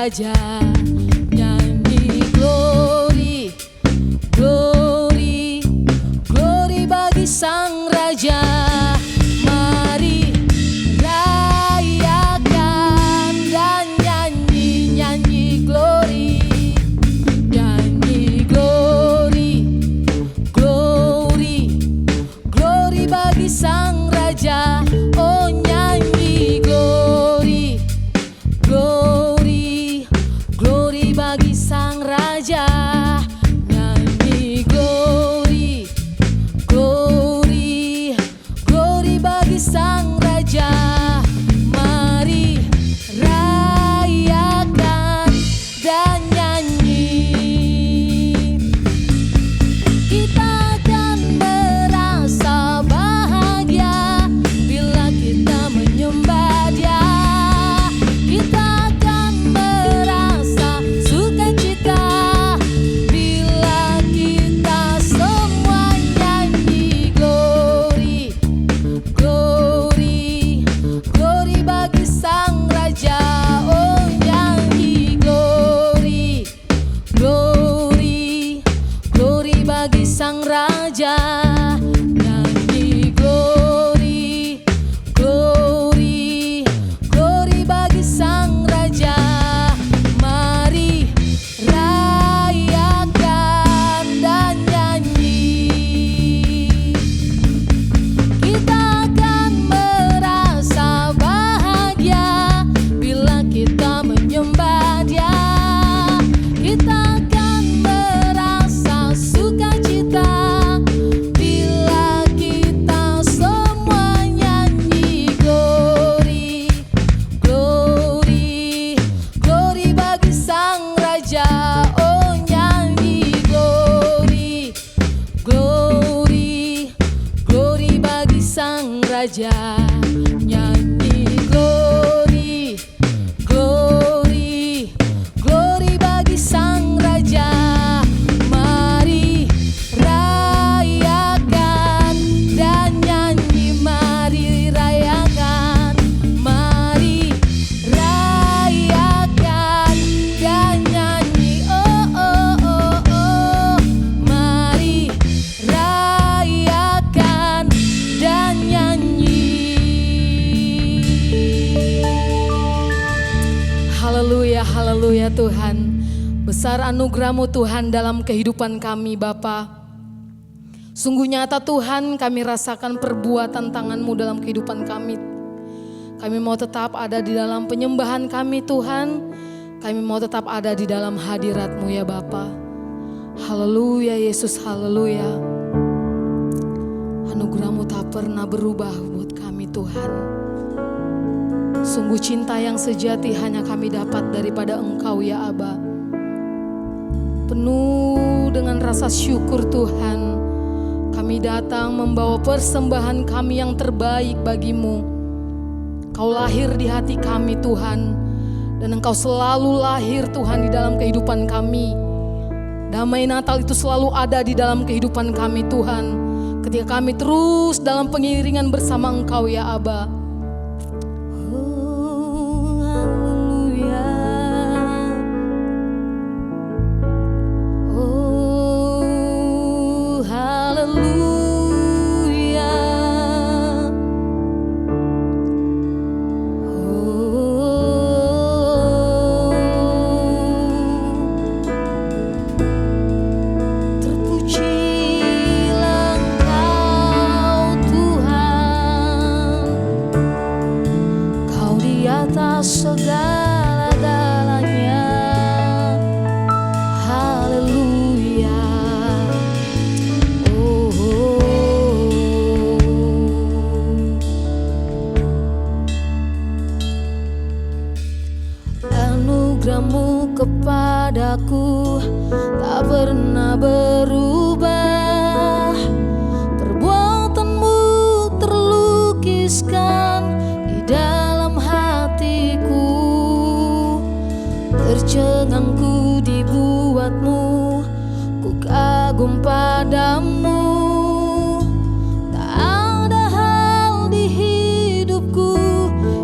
Raja. Nyanyi glory, glory, glory bagi Sang Raja. Mari rayakan dan nyanyi, nyanyi glory, nyanyi glory, glory, glory bagi Sang Raja. Oh nyanyi glory, glory, glory bagi Sang Raja. Nyanyi glory, glory, glory bagi Sang Raja. Mari rayakan dan nyanyi. Kita akan merasa bahagia bila kita menyembah Dia. Kita akan merasa sukacita bila kita semua nyanyi glory, glory, glory bagi Sang Raja. Oh nyanyi glory, glory, glory bagi Sang Raja. Nyanyi glory, glory, glory bagi Sang Raja. Mari rayakan dan nyanyi. Kita akan merasa bahagia bila kita menyembah Dia. Kita akan merasa sukacita bila kita semua nyanyi glory, glory, glory bagi Sang Raja. Oh nyanyi glory, glory, glory bagi Sang Raja. Nyanyi glory, glory, glory bagi Sang Raja. Mari rayakan dan nyanyi. Mari rayakan, mari rayakan dan nyanyi. Oh oh oh oh, mari rayakan dan nyanyi. Haleluya, haleluya Tuhan. Besar anugerah-Mu Tuhan dalam kehidupan kami Bapa. Sungguh nyata Tuhan, kami rasakan perbuatan tangan-Mu dalam kehidupan kami. Kami mau tetap ada di dalam penyembahan kami Tuhan. Kami mau tetap ada di dalam hadirat-Mu ya Bapa. Haleluya Yesus, haleluya. Anugerah-Mu tak pernah berubah buat kami Tuhan. Sungguh cinta yang sejati hanya kami dapat daripada Engkau ya Aba. Penuh dengan rasa syukur Tuhan, kami datang membawa persembahan kami yang terbaik bagi-Mu. Kau lahir di hati kami Tuhan, dan Engkau selalu lahir Tuhan di dalam kehidupan kami. Damai Natal itu selalu ada di dalam kehidupan kami Tuhan, ketika kami terus dalam pengiringan bersama Engkau ya Aba. Segala-galanya, haleluya. Anugerah-Mu kepadaku tak pernah berubah. Perbuatan-Mu terlukiskan di dalam hatiku. Tercengangku dibuat-Mu, ku kagum padamu. Tak ada hal di hidupku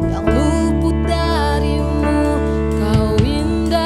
yang luput darimu. Kau indah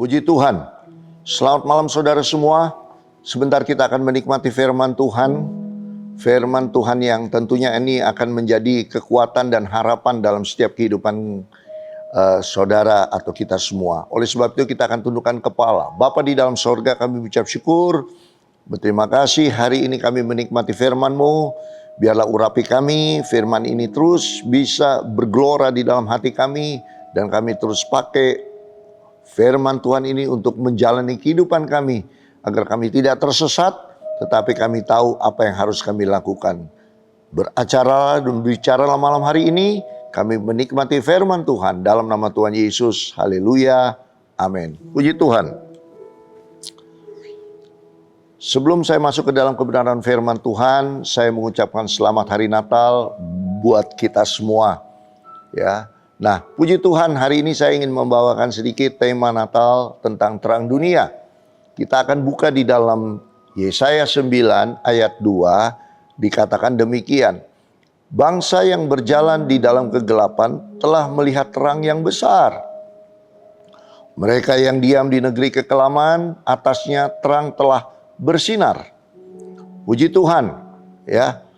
Puji Tuhan. Selamat malam saudara semua. Sebentar kita akan menikmati firman Tuhan. Firman Tuhan yang tentunya ini akan menjadi kekuatan dan harapan dalam setiap kehidupan saudara atau kita semua. Oleh sebab itu kita akan tundukkan kepala. Bapa di dalam sorga, kami ucap syukur. Berterima kasih hari ini kami menikmati firman-Mu. Biarlah urapi kami, firman ini terus bisa bergelora di dalam hati kami. Dan kami terus pakai firman Tuhan ini untuk menjalani kehidupan kami, agar kami tidak tersesat, tetapi kami tahu apa yang harus kami lakukan. Beracara dan bicara malam hari ini, kami menikmati firman Tuhan dalam nama Tuhan Yesus. Haleluya. Amin. Puji Tuhan. Sebelum saya masuk ke dalam kebenaran firman Tuhan, saya mengucapkan selamat hari Natal buat kita semua. Ya. Nah, puji Tuhan, hari ini saya ingin membawakan sedikit tema Natal tentang terang dunia. Kita akan buka di dalam Yesaya 9 ayat 2, dikatakan demikian. Bangsa yang berjalan di dalam kegelapan telah melihat terang yang besar. Mereka yang diam di negeri kekelaman, atasnya terang telah bersinar. Puji Tuhan, ya.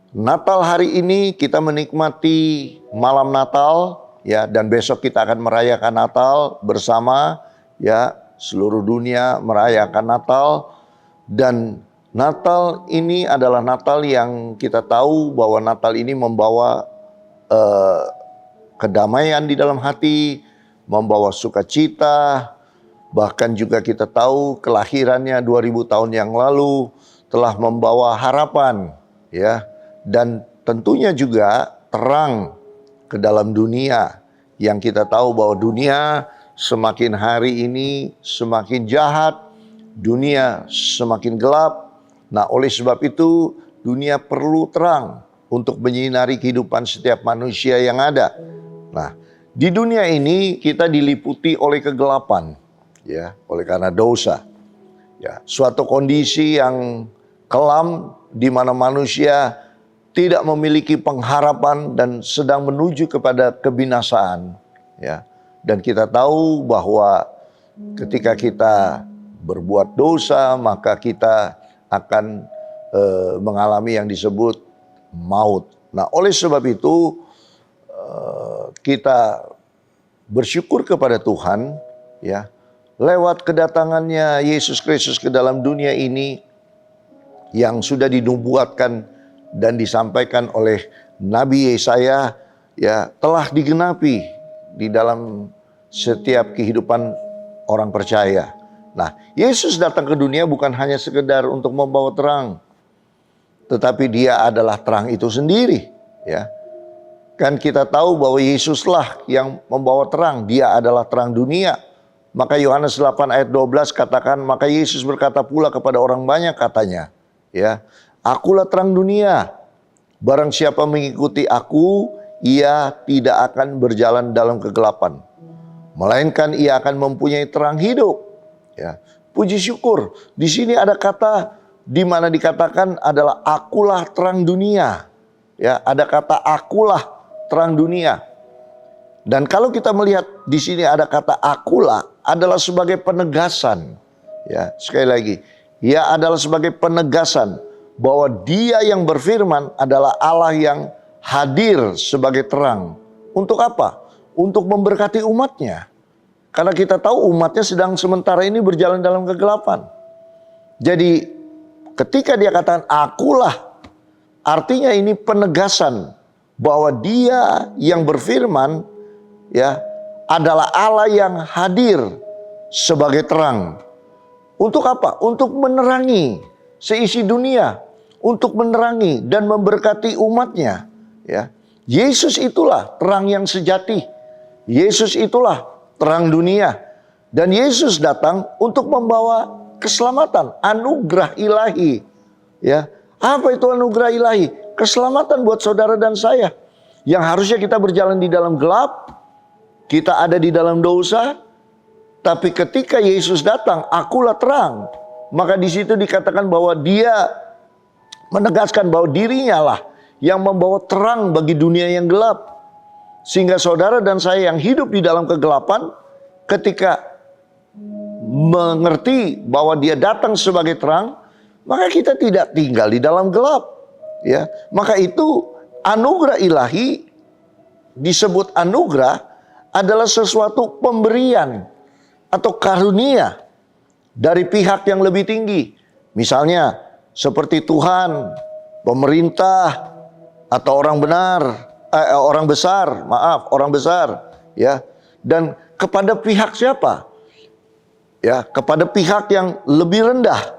Natal hari ini kita menikmati malam Natal, ya, dan besok kita akan merayakan Natal bersama, ya, seluruh dunia merayakan Natal. Dan Natal ini adalah Natal yang kita tahu bahwa Natal ini membawa kedamaian di dalam hati, membawa sukacita. Bahkan juga kita tahu kelahirannya 2000 tahun yang lalu telah membawa harapan, ya. Dan tentunya juga terang ke dalam dunia, yang kita tahu bahwa dunia semakin hari ini semakin jahat, dunia semakin gelap. Nah, oleh sebab itu dunia perlu terang untuk menyinari kehidupan setiap manusia yang ada. Nah, di dunia ini kita diliputi oleh kegelapan, ya, oleh karena dosa. Ya, suatu kondisi yang kelam di mana manusia tidak memiliki pengharapan dan sedang menuju kepada kebinasaan, ya. Dan kita tahu bahwa ketika kita berbuat dosa, maka kita akan mengalami yang disebut maut. Nah, oleh sebab itu kita bersyukur kepada Tuhan, ya, lewat kedatangannya Yesus Kristus ke dalam dunia ini yang sudah dinubuatkan dan disampaikan oleh Nabi Yesaya, ya, telah digenapi di dalam setiap kehidupan orang percaya. Nah, Yesus datang ke dunia bukan hanya sekedar untuk membawa terang, tetapi dia adalah terang itu sendiri, ya. Kan kita tahu bahwa Yesuslah yang membawa terang, dia adalah terang dunia. Maka Yohanes 8 ayat 12 katakan, maka Yesus berkata pula kepada orang banyak, katanya, ya, akulah terang dunia. Barang siapa mengikuti aku, ia tidak akan berjalan dalam kegelapan, melainkan ia akan mempunyai terang hidup. Ya, puji syukur. Di sini ada kata di mana dikatakan adalah akulah terang dunia. Ya, ada kata akulah terang dunia. Dan kalau kita melihat di sini ada kata akulah adalah sebagai penegasan. Ya, sekali lagi, ia adalah sebagai penegasan bahwa dia yang berfirman adalah Allah yang hadir sebagai terang. Untuk apa? Untuk memberkati umatnya. Karena kita tahu umatnya sedang sementara ini berjalan dalam kegelapan. Jadi ketika dia katakan akulah, artinya ini penegasan bahwa dia yang berfirman, ya, adalah Allah yang hadir sebagai terang. Untuk apa? Untuk menerangi seisi dunia, untuk menerangi dan memberkati umatnya, ya. Yesus itulah terang yang sejati. Yesus itulah terang dunia. Dan Yesus datang untuk membawa keselamatan, anugerah ilahi, ya. Apa itu anugerah ilahi? Keselamatan buat saudara dan saya. Yang harusnya kita berjalan di dalam gelap, kita ada di dalam dosa, tapi ketika Yesus datang, akulah terang. Maka di situ dikatakan bahwa dia menegaskan bahwa dirinya lah yang membawa terang bagi dunia yang gelap. Sehingga saudara dan saya yang hidup di dalam kegelapan, ketika mengerti bahwa dia datang sebagai terang, maka kita tidak tinggal di dalam gelap. Ya, maka itu anugerah ilahi, disebut anugerah adalah sesuatu pemberian atau karunia dari pihak yang lebih tinggi. Misalnya seperti Tuhan, pemerintah, atau orang besar, ya. Dan kepada pihak siapa? Ya, kepada pihak yang lebih rendah.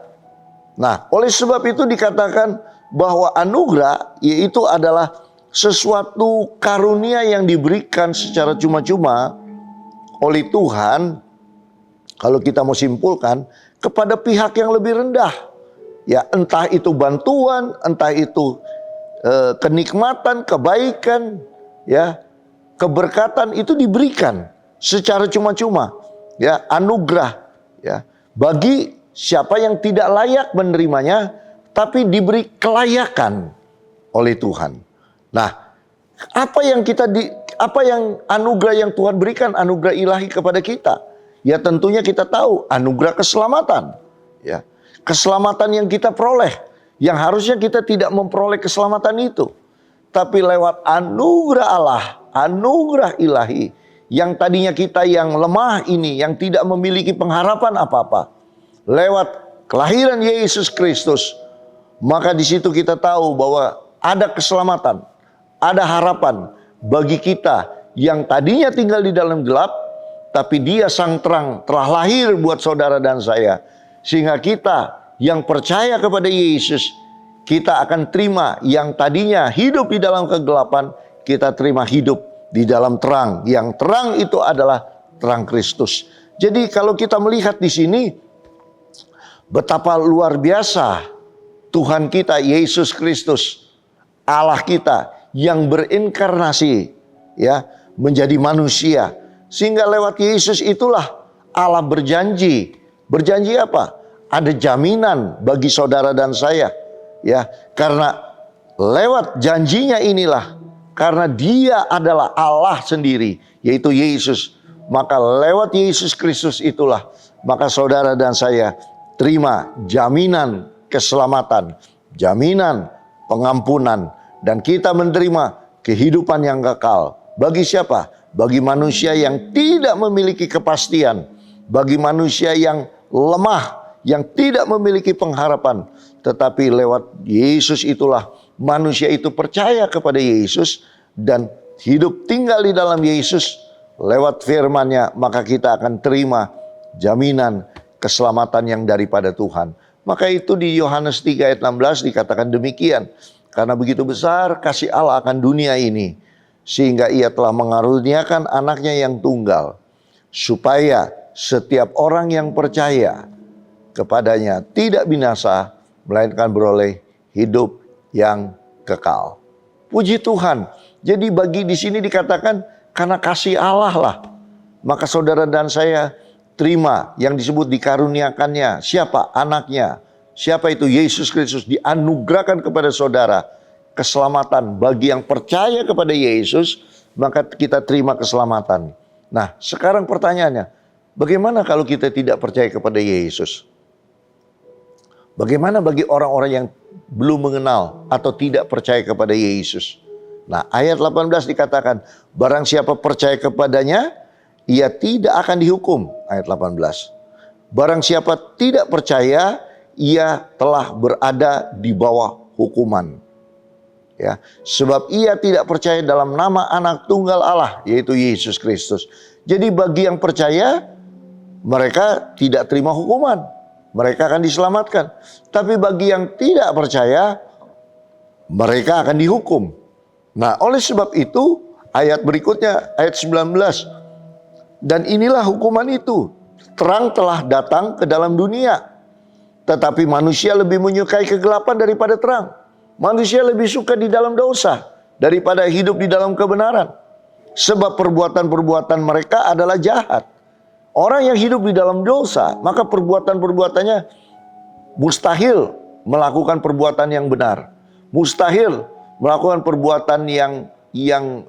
Nah, oleh sebab itu dikatakan bahwa anugerah yaitu adalah sesuatu karunia yang diberikan secara cuma-cuma oleh Tuhan, kalau kita mau simpulkan, kepada pihak yang lebih rendah. Ya, entah itu bantuan, entah itu kenikmatan, kebaikan, ya, keberkatan itu diberikan secara cuma-cuma. Ya, anugerah, ya, bagi siapa yang tidak layak menerimanya, tapi diberi kelayakan oleh Tuhan. Nah, apa yang anugerah yang Tuhan berikan, anugerah ilahi kepada kita? Ya, tentunya kita tahu anugerah keselamatan. Ya, keselamatan yang kita peroleh, yang harusnya kita tidak memperoleh keselamatan itu, tapi lewat anugerah Allah, anugerah ilahi, yang tadinya kita yang lemah ini, yang tidak memiliki pengharapan apa-apa, lewat kelahiran Yesus Kristus, maka di situ kita tahu bahwa ada keselamatan, ada harapan bagi kita yang tadinya tinggal di dalam gelap, tapi Dia sang terang telah lahir buat saudara dan saya, sehingga kita yang percaya kepada Yesus, kita akan terima yang tadinya hidup di dalam kegelapan, kita terima hidup di dalam terang. Yang terang itu adalah terang Kristus. Jadi kalau kita melihat di sini, betapa luar biasa Tuhan kita Yesus Kristus, Allah kita yang berinkarnasi, ya, menjadi manusia, sehingga lewat Yesus itulah Allah berjanji. Berjanji apa? Ada jaminan bagi saudara dan saya, ya, karena lewat janjinya inilah, karena Dia adalah Allah sendiri, yaitu Yesus, maka lewat Yesus Kristus itulah, maka saudara dan saya terima jaminan keselamatan, jaminan pengampunan, dan kita menerima kehidupan yang kekal. Bagi siapa? Bagi manusia yang tidak memiliki kepastian, bagi manusia yang lemah, yang tidak memiliki pengharapan. Tetapi lewat Yesus itulah manusia itu percaya kepada Yesus dan hidup tinggal di dalam Yesus lewat firman-Nya, maka kita akan terima jaminan keselamatan yang daripada Tuhan. Maka itu di Yohanes 3 ayat 16 dikatakan demikian. Karena begitu besar kasih Allah akan dunia ini, sehingga Ia telah mengaruniakan anaknya yang tunggal, supaya setiap orang yang percaya kepadanya tidak binasa, melainkan beroleh hidup yang kekal. Puji Tuhan. Jadi bagi di sini dikatakan karena kasih Allah lah, maka saudara dan saya terima yang disebut dikaruniakannya. Siapa? Anaknya. Siapa itu? Yesus Kristus. Dianugerahkan kepada saudara keselamatan. Bagi yang percaya kepada Yesus, maka kita terima keselamatan. Nah, sekarang pertanyaannya, bagaimana kalau kita tidak percaya kepada Yesus? Bagaimana bagi orang-orang yang belum mengenal atau tidak percaya kepada Yesus? Nah, ayat 18 dikatakan, barang siapa percaya kepadanya, ia tidak akan dihukum. Ayat 18. Barang siapa tidak percaya, ia telah berada di bawah hukuman. Ya, sebab ia tidak percaya dalam nama anak tunggal Allah, yaitu Yesus Kristus. Jadi bagi yang percaya, mereka tidak terima hukuman. Mereka akan diselamatkan. Tapi bagi yang tidak percaya, mereka akan dihukum. Nah, oleh sebab itu, ayat berikutnya, ayat 19. Dan inilah hukuman itu. Terang telah datang ke dalam dunia, tetapi manusia lebih menyukai kegelapan daripada terang. Manusia lebih suka di dalam dosa daripada hidup di dalam kebenaran. Sebab perbuatan-perbuatan mereka adalah jahat. Orang yang hidup di dalam dosa, maka perbuatan-perbuatannya mustahil melakukan perbuatan yang benar. Mustahil melakukan perbuatan yang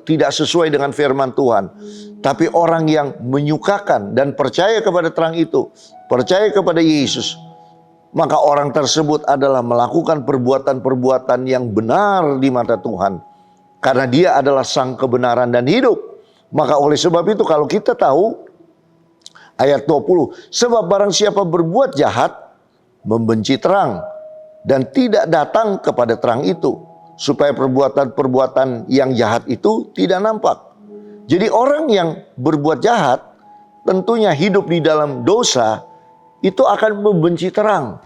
tidak sesuai dengan firman Tuhan. Tapi orang yang menyukakan dan percaya kepada terang itu, percaya kepada Yesus, maka orang tersebut adalah melakukan perbuatan-perbuatan yang benar di mata Tuhan. Karena dia adalah sang kebenaran dan hidup. Maka oleh sebab itu kalau kita tahu ayat 20, sebab barang siapa berbuat jahat, membenci terang, dan tidak datang kepada terang itu, supaya perbuatan-perbuatan yang jahat itu tidak nampak. Jadi orang yang berbuat jahat, tentunya hidup di dalam dosa, itu akan membenci terang.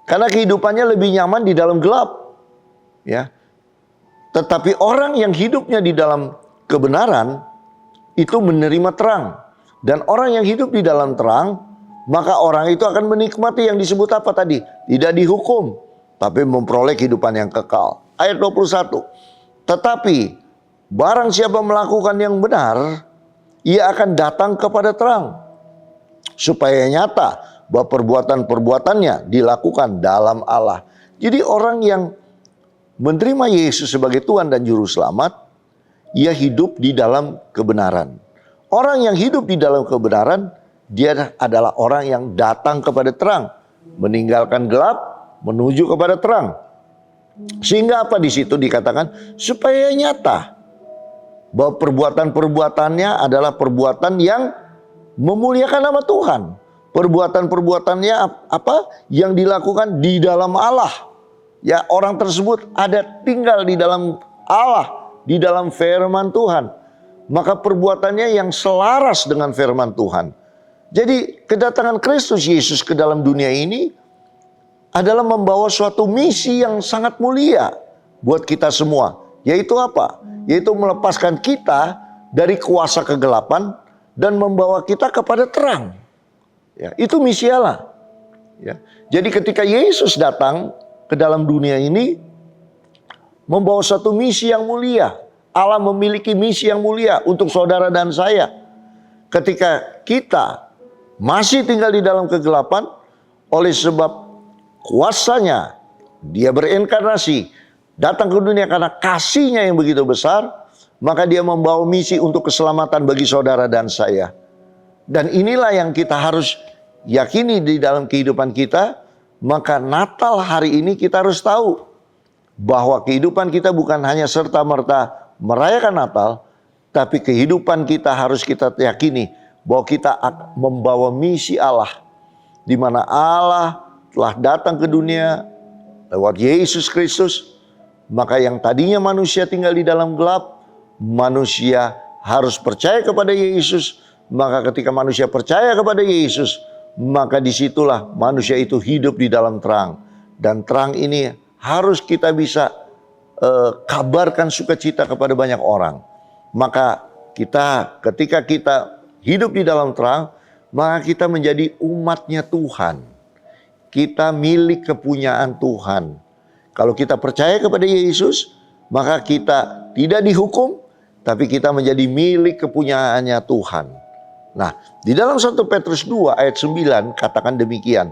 Karena kehidupannya lebih nyaman di dalam gelap. Ya. Tetapi orang yang hidupnya di dalam kebenaran, itu menerima terang. Dan orang yang hidup di dalam terang, maka orang itu akan menikmati yang disebut apa tadi? Tidak dihukum, tapi memperoleh kehidupan yang kekal. Ayat 21. Tetapi barang siapa melakukan yang benar, ia akan datang kepada terang, supaya nyata bahwa perbuatan-perbuatannya dilakukan dalam Allah. Jadi orang yang menerima Yesus sebagai Tuhan dan Juru Selamat, ia hidup di dalam kebenaran. Orang yang hidup di dalam kebenaran, dia adalah orang yang datang kepada terang, meninggalkan gelap, menuju kepada terang. Sehingga apa di situ dikatakan? Supaya nyata bahwa perbuatan-perbuatannya adalah perbuatan yang memuliakan nama Tuhan. Perbuatan-perbuatannya apa? Yang dilakukan di dalam Allah. Ya, orang tersebut ada tinggal di dalam Allah, di dalam firman Tuhan. Maka perbuatannya yang selaras dengan firman Tuhan. Jadi kedatangan Kristus Yesus ke dalam dunia ini adalah membawa suatu misi yang sangat mulia buat kita semua. Yaitu apa? Yaitu melepaskan kita dari kuasa kegelapan dan membawa kita kepada terang. Ya, itu misi Allah. Ya. Jadi ketika Yesus datang ke dalam dunia ini, membawa satu misi yang mulia. Allah memiliki misi yang mulia untuk saudara dan saya. Ketika kita masih tinggal di dalam kegelapan, oleh sebab kuasanya, dia berinkarnasi, datang ke dunia karena kasihnya yang begitu besar, maka dia membawa misi untuk keselamatan bagi saudara dan saya. Dan inilah yang kita harus yakini di dalam kehidupan kita. Maka Natal hari ini kita harus tahu bahwa kehidupan kita bukan hanya serta-merta merayakan Natal, tapi kehidupan kita harus kita yakini bahwa kita membawa misi Allah, di mana Allah telah datang ke dunia lewat Yesus Kristus. Maka yang tadinya manusia tinggal di dalam gelap, manusia harus percaya kepada Yesus. Maka ketika manusia percaya kepada Yesus, maka disitulah manusia itu hidup di dalam terang. Dan terang ini harus kita bisa kabarkan sukacita kepada banyak orang. Maka ketika kita hidup di dalam terang, maka kita menjadi umatnya Tuhan. Kita milik kepunyaan Tuhan. Kalau kita percaya kepada Yesus, maka kita tidak dihukum, tapi kita menjadi milik kepunyaannya Tuhan. Nah, di dalam 1 Petrus 2 ayat 9 katakan demikian.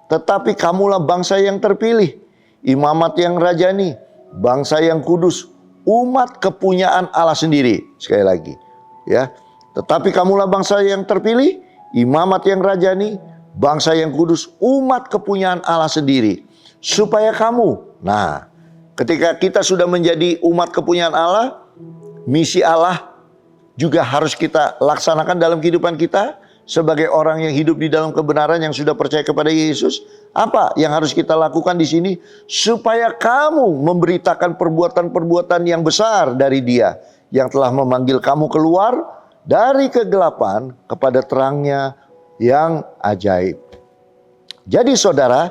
Tetapi kamulah bangsa yang terpilih, imamat yang rajani, bangsa yang kudus, umat kepunyaan Allah sendiri. Sekali lagi, ya. Tetapi kamulah bangsa yang terpilih, imamat yang rajani, bangsa yang kudus, umat kepunyaan Allah sendiri. Supaya kamu, nah, ketika kita sudah menjadi umat kepunyaan Allah, misi Allah juga harus kita laksanakan dalam kehidupan kita sebagai orang yang hidup di dalam kebenaran yang sudah percaya kepada Yesus. Apa yang harus kita lakukan di sini? Supaya kamu memberitakan perbuatan-perbuatan yang besar dari Dia yang telah memanggil kamu keluar dari kegelapan kepada terangnya yang ajaib. Jadi saudara,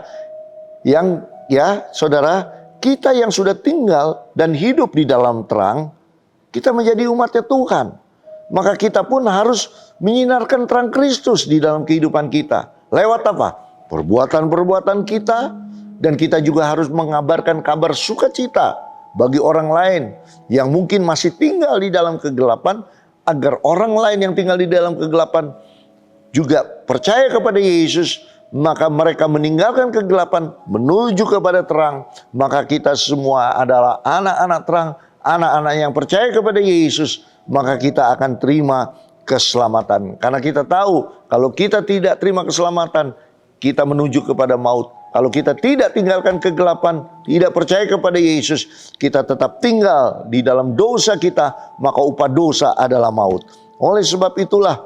kita yang sudah tinggal dan hidup di dalam terang, kita menjadi umatnya Tuhan. Maka kita pun harus menyinarkan terang Kristus di dalam kehidupan kita. Lewat apa? Perbuatan-perbuatan kita. Dan kita juga harus mengabarkan kabar sukacita bagi orang lain yang mungkin masih tinggal di dalam kegelapan, agar orang lain yang tinggal di dalam kegelapan juga percaya kepada Yesus. Maka mereka meninggalkan kegelapan menuju kepada terang. Maka kita semua adalah anak-anak terang, anak-anak yang percaya kepada Yesus, maka kita akan terima keselamatan. Karena kita tahu kalau kita tidak terima keselamatan, kita menuju kepada maut. Kalau kita tidak tinggalkan kegelapan, tidak percaya kepada Yesus, kita tetap tinggal di dalam dosa kita, maka upah dosa adalah maut. Oleh sebab itulah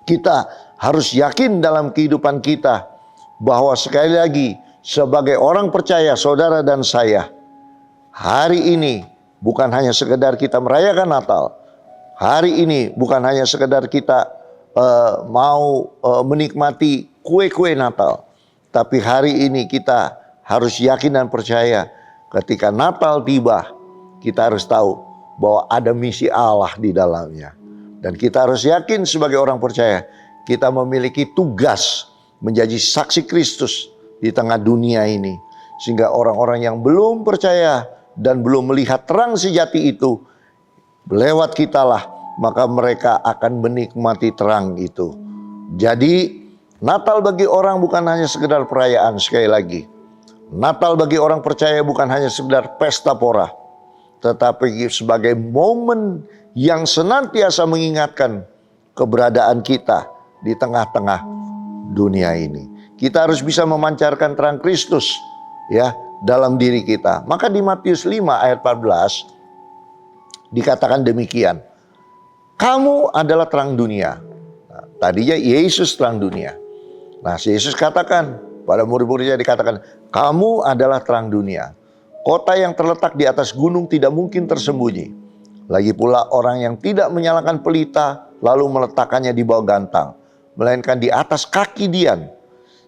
kita harus yakin dalam kehidupan kita bahwa sekali lagi sebagai orang percaya, saudara dan saya, hari ini bukan hanya sekedar kita merayakan Natal. Hari ini bukan hanya sekedar kita mau menikmati kue-kue Natal. Tapi hari ini kita harus yakin dan percaya ketika Natal tiba, kita harus tahu bahwa ada misi Allah di dalamnya. Dan kita harus yakin sebagai orang percaya, kita memiliki tugas menjadi saksi Kristus di tengah dunia ini. Sehingga orang-orang yang belum percaya dan belum melihat terang sejati itu, lewat kitalah, maka mereka akan menikmati terang itu. Jadi Natal bagi orang bukan hanya sekedar perayaan, sekali lagi. Natal bagi orang percaya bukan hanya sekedar pesta pora, tetapi sebagai momen yang senantiasa mengingatkan keberadaan kita di tengah-tengah dunia ini. Kita harus bisa memancarkan terang Kristus ya dalam diri kita. Maka di Matius 5 ayat 14 dikatakan demikian. Kamu adalah terang dunia. Nah, tadinya Yesus terang dunia. Nah, Yesus katakan pada murid-muridnya, dikatakan, kamu adalah terang dunia. Kota yang terletak di atas gunung tidak mungkin tersembunyi. Lagi pula orang yang tidak menyalakan pelita lalu meletakkannya di bawah gantang, melainkan di atas kaki dian,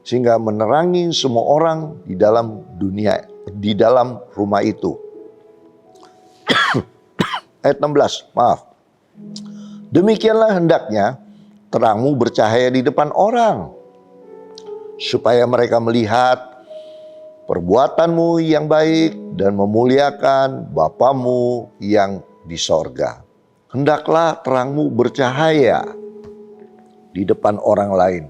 sehingga menerangi semua orang di dalam dunia, di dalam rumah itu. Ayat 16, maaf. Demikianlah hendaknya terangmu bercahaya di depan orang, supaya mereka melihat perbuatanmu yang baik dan memuliakan Bapamu yang di sorga. Hendaklah terangmu bercahaya di depan orang lain.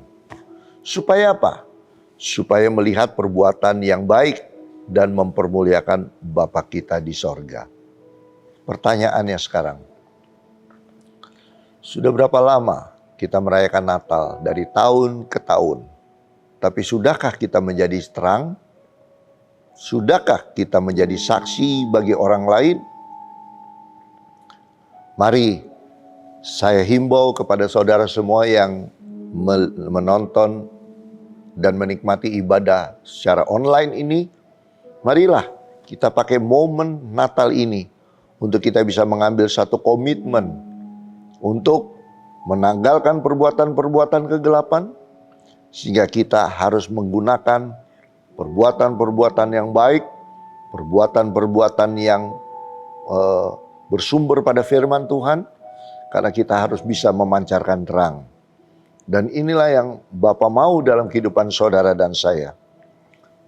Supaya apa? Supaya melihat perbuatan yang baik dan mempermuliakan Bapa kita di sorga. Pertanyaannya sekarang, sudah berapa lama kita merayakan Natal dari tahun ke tahun? Tapi sudahkah kita menjadi terang? Sudahkah kita menjadi saksi bagi orang lain? Mari saya himbau kepada saudara semua yang menonton dan menikmati ibadah secara online ini. Marilah kita pakai momen Natal ini untuk kita bisa mengambil satu komitmen untuk menanggalkan perbuatan-perbuatan kegelapan, sehingga kita harus menggunakan perbuatan-perbuatan yang baik, perbuatan-perbuatan yang bersumber pada firman Tuhan, karena kita harus bisa memancarkan terang. Dan inilah yang Bapa mau dalam kehidupan saudara dan saya.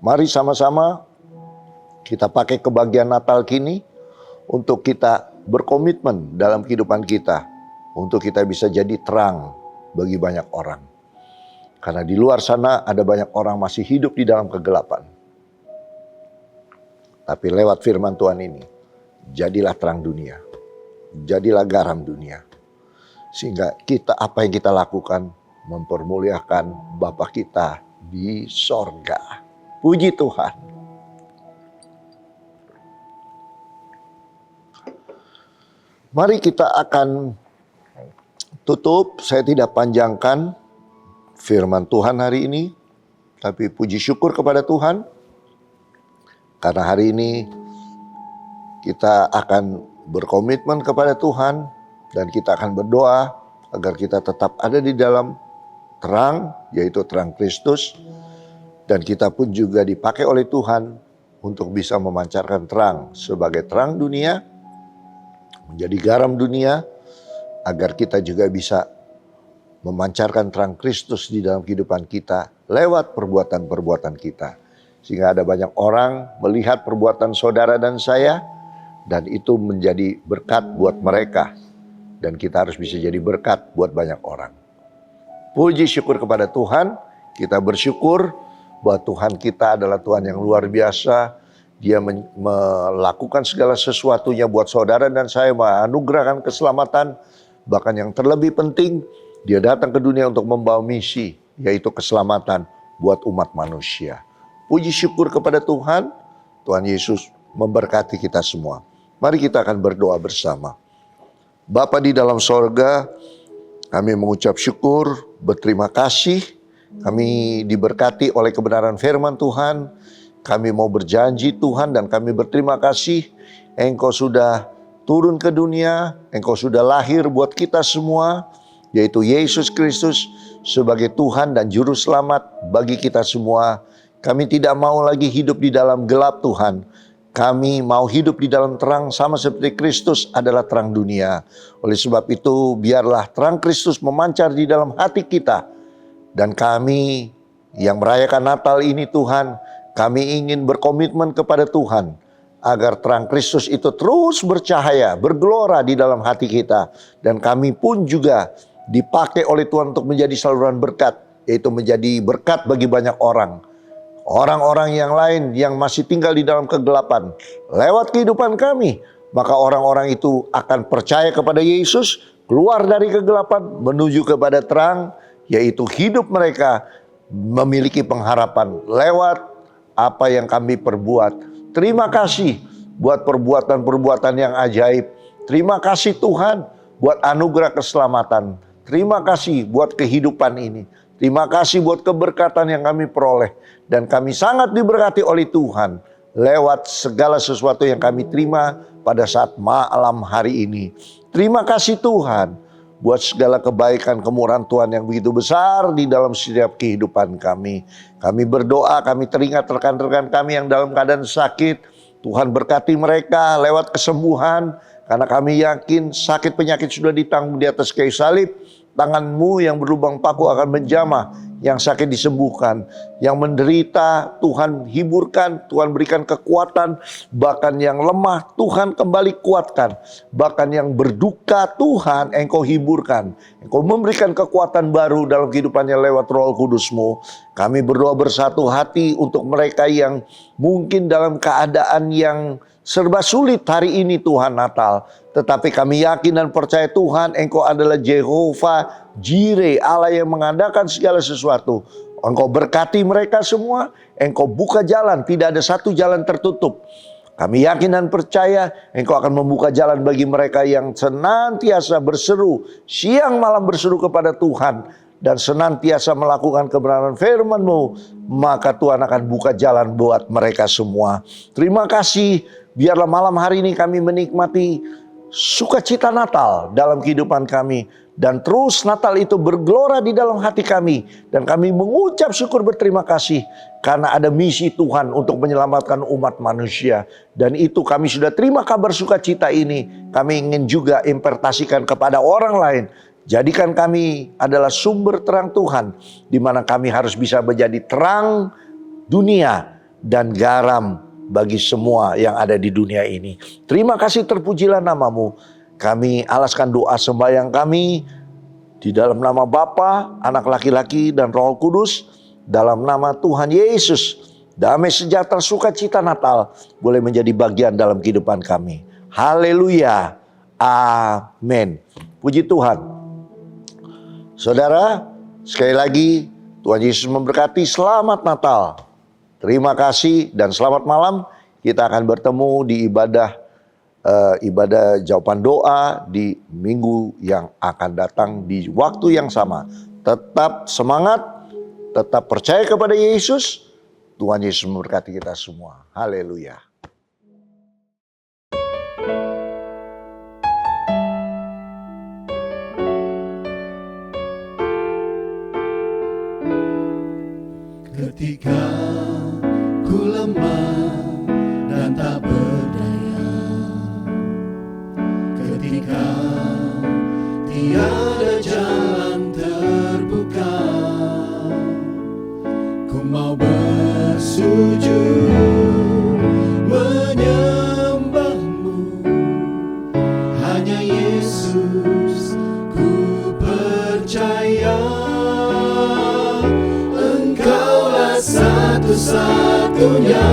Mari sama-sama kita pakai kebahagiaan Natal kini untuk kita berkomitmen dalam kehidupan kita, untuk kita bisa jadi terang bagi banyak orang. Karena di luar sana ada banyak orang masih hidup di dalam kegelapan. Tapi lewat firman Tuhan ini, jadilah terang dunia. Jadilah garam dunia. Sehingga kita, apa yang kita lakukan, mempermuliakan Bapa kita di sorga. Puji Tuhan. Mari kita akan tutup, saya tidak panjangkan firman Tuhan hari ini, tapi puji syukur kepada Tuhan karena hari ini kita akan berkomitmen kepada Tuhan dan kita akan berdoa agar kita tetap ada di dalam terang, yaitu terang Kristus, dan kita pun juga dipakai oleh Tuhan untuk bisa memancarkan terang sebagai terang dunia, menjadi garam dunia, agar kita juga bisa memancarkan terang Kristus di dalam kehidupan kita lewat perbuatan-perbuatan kita. Sehingga ada banyak orang melihat perbuatan saudara dan saya, dan itu menjadi berkat buat mereka. Dan kita harus bisa jadi berkat buat banyak orang. Puji syukur kepada Tuhan, kita bersyukur bahwa Tuhan kita adalah Tuhan yang luar biasa, Dia melakukan segala sesuatunya buat saudara dan saya, menganugerahkan keselamatan. Bahkan yang terlebih penting, dia datang ke dunia untuk membawa misi, yaitu keselamatan buat umat manusia. Puji syukur kepada Tuhan. Tuhan Yesus memberkati kita semua. Mari kita akan berdoa bersama. Bapa di dalam sorga, kami mengucap syukur, berterima kasih. Kami diberkati oleh kebenaran firman Tuhan. Kami mau berjanji Tuhan, dan kami berterima kasih Engkau sudah turun ke dunia, Engkau sudah lahir buat kita semua, yaitu Yesus Kristus sebagai Tuhan dan Juru Selamat bagi kita semua. Kami tidak mau lagi hidup di dalam gelap Tuhan. Kami mau hidup di dalam terang sama seperti Kristus adalah terang dunia. Oleh sebab itu, biarlah terang Kristus memancar di dalam hati kita. Dan kami yang merayakan Natal ini Tuhan, kami ingin berkomitmen kepada Tuhan agar terang Kristus itu terus bercahaya, bergelora di dalam hati kita. Dan kami pun juga dipakai oleh Tuhan untuk menjadi saluran berkat, yaitu menjadi berkat bagi banyak orang. Orang-orang yang lain yang masih tinggal di dalam kegelapan, lewat kehidupan kami, maka orang-orang itu akan percaya kepada Yesus, keluar dari kegelapan menuju kepada terang, yaitu hidup mereka memiliki pengharapan lewat apa yang kami perbuat. Terima kasih buat perbuatan-perbuatan yang ajaib. Terima kasih Tuhan buat anugerah keselamatan. Terima kasih buat kehidupan ini. Terima kasih buat keberkatan yang kami peroleh. Dan kami sangat diberkati oleh Tuhan lewat segala sesuatu yang kami terima pada saat malam hari ini. Terima kasih Tuhan buat segala kebaikan kemurahan Tuhan yang begitu besar di dalam setiap kehidupan kami. Kami berdoa, kami teringat rekan-rekan kami yang dalam keadaan sakit. Tuhan berkati mereka lewat kesembuhan. Karena kami yakin sakit penyakit sudah ditanggung di atas kayu salib. Tangan-Mu yang berlubang paku akan menjamah, yang sakit disembuhkan, yang menderita Tuhan hiburkan, Tuhan berikan kekuatan, bahkan yang lemah Tuhan kembali kuatkan, bahkan yang berduka Tuhan Engkau hiburkan, Engkau memberikan kekuatan baru dalam kehidupannya lewat Roh Kudus-Mu. Kami berdoa bersatu hati untuk mereka yang mungkin dalam keadaan yang serba sulit hari ini Tuhan Natal. Tetapi kami yakin dan percaya Tuhan Engkau adalah Jehovah Jireh, Allah yang mengadakan segala sesuatu. Engkau berkati mereka semua, Engkau buka jalan, tidak ada satu jalan tertutup. Kami yakin dan percaya Engkau akan membuka jalan bagi mereka yang senantiasa berseru, siang malam berseru kepada Tuhan, dan senantiasa melakukan kebenaran firman-Mu, maka Tuhan akan buka jalan buat mereka semua. Terima kasih, biarlah malam hari ini kami menikmati sukacita Natal dalam kehidupan kami. Dan terus Natal itu bergelora di dalam hati kami. Dan kami mengucap syukur berterima kasih karena ada misi Tuhan untuk menyelamatkan umat manusia. Dan itu kami sudah terima kabar sukacita ini. Kami ingin juga impartasikan kepada orang lain. Jadikan kami adalah sumber terang Tuhan, di mana kami harus bisa menjadi terang dunia dan garam bagi semua yang ada di dunia ini. Terima kasih, terpujilah nama-Mu. Kami alaskan doa sembahyang kami di dalam nama Bapa, Anak laki-laki dan Roh Kudus, dalam nama Tuhan Yesus. Damai sejahtera sukacita Natal boleh menjadi bagian dalam kehidupan kami. Haleluya. Amin. Puji Tuhan. Saudara, sekali lagi Tuhan Yesus memberkati. Selamat Natal. Terima kasih dan selamat malam. Kita akan bertemu di ibadah jawaban doa di minggu yang akan datang di waktu yang sama. Tetap semangat, tetap percaya kepada Yesus. Tuhan Yesus memberkati kita semua. Haleluya. Ketika ku lemah dan tak berdaya, ketika tiada jalan terbuka, ku mau bersujud menyembah-Mu. Hanya Yesus ku percaya, Engkaulah satu-satunya